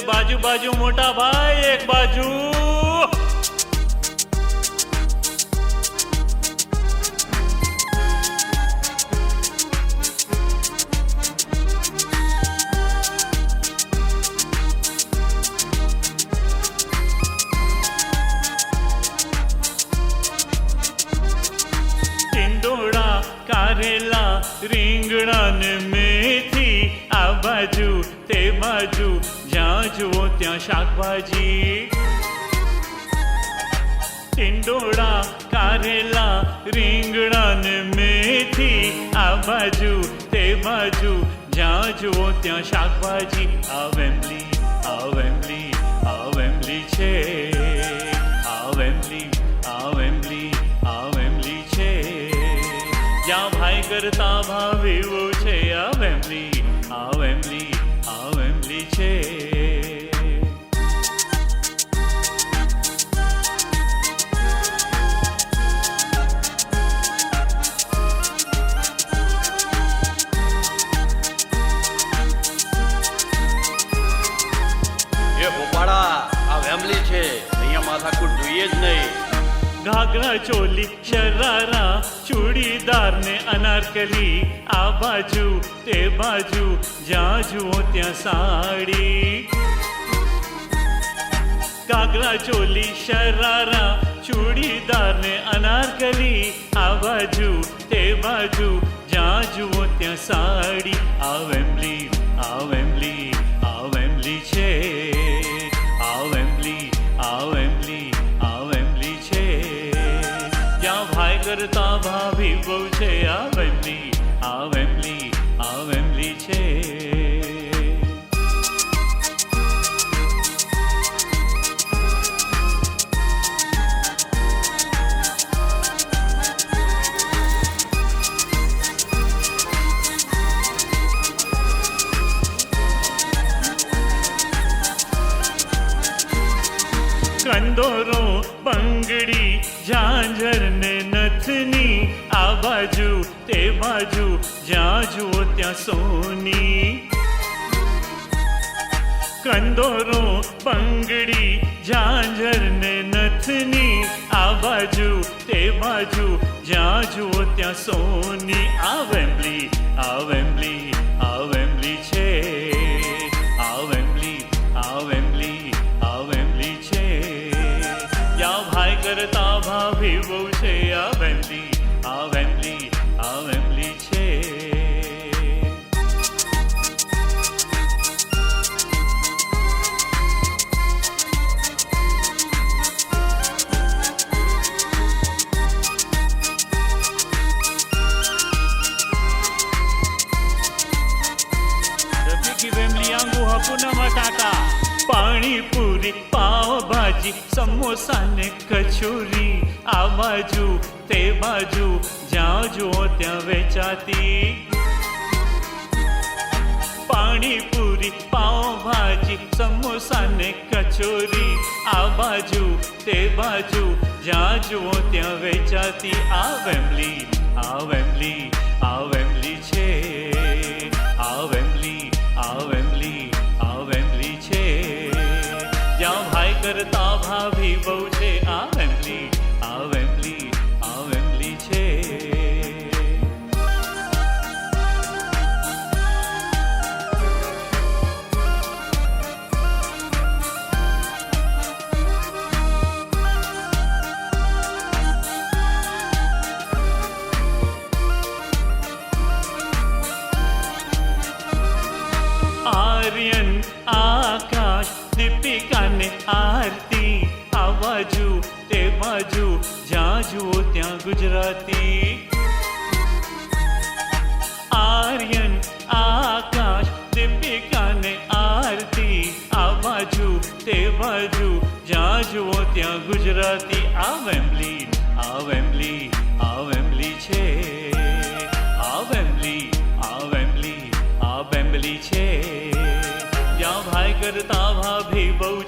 बाजू बाजू मोटा भाई एक बाजू टिंडोळा कारेला રીંગણા ને મેથી આ બાજુ તે બાજુ જ્યાં જુઓ ત્યાં શાકભાજી ટિંડોળા કારેલા રીંગણા ને મેથી આ બાજુ તે બાજુ જ્યાં જુઓ ત્યાં શાકભાજી આ વેમ્બલી છે આ વેમ્બલી છે જ્યાં ભાઈ કરતા ભાવે એવો છે આ વેમ્બલી છે એ ભોપાડા આ વેમ્બલી છે, અહીંયા માથાકૂટ જોઈએ જ નહીં. घाघरा चोली शरारा चूड़ीदार ने अनारकली आ बाजू ते बाजू ज्યાં જુઓ ત્યાં साड़ी घाघरा चोली शरारा चूड़ीदार ने अनारकली आ बाजू ते बाजू જ્યાં જુઓ ત્યાં साड़ी आ वेम्बली છે आ वेम्बली करता भाभी बहू छे आ वेम्बली छे कंदोरो બંગડી ઝાંઝર ને નથની આ બાજુ તે બાજુ જ્યાં જુઓ ત્યાં સોની કંદોરો બંગડી ઝાંઝર ને નથની આ બાજુ તે બાજુ જ્યાં જુઓ ત્યાં સોની આ વેમ્બલી છે આ વેમ્બલી છે જ્યાં ભાઈ કરતા ભાભી બહુ છે આ વેમ્બલી છે રફીકી Wembley આંગુ hakuna matata panipuri pav bhaji samosa ને કચોરી આ બાજુ તે બાજુ જ્યાં જુઓ ત્યાં વેચાતી પાણીપુરી પાવભાજી સમોસા ને કચોરી આ બાજુ તે બાજુ જ્યાં જુઓ ત્યાં વેચાતી આ વેમ્બલી છે આ વેમ્બલી છે જ્યાં ભાઈ કરતા ભાભી બહુ છે આ વેમ્બલી છે આર્યન આકાશ દીપિકા ને આરતી આ બાજુ તે બાજુ જ્યાં જુઓ ત્યાં ગુજરાતી. આર્યન આકાશ દીપિકાને આરતી આ બાજુ તે બાજુ જ્યાં જુઓ ત્યાં ગુજરાતી. આ વેમ્બલી આ વેમ્બલી આ વેમ્બલી છે. આ વેમ્બલી આ વેમ્બલી આ વેમ્બલી છે. જ્યાં ભાઈ કરતા ભાભી બહુ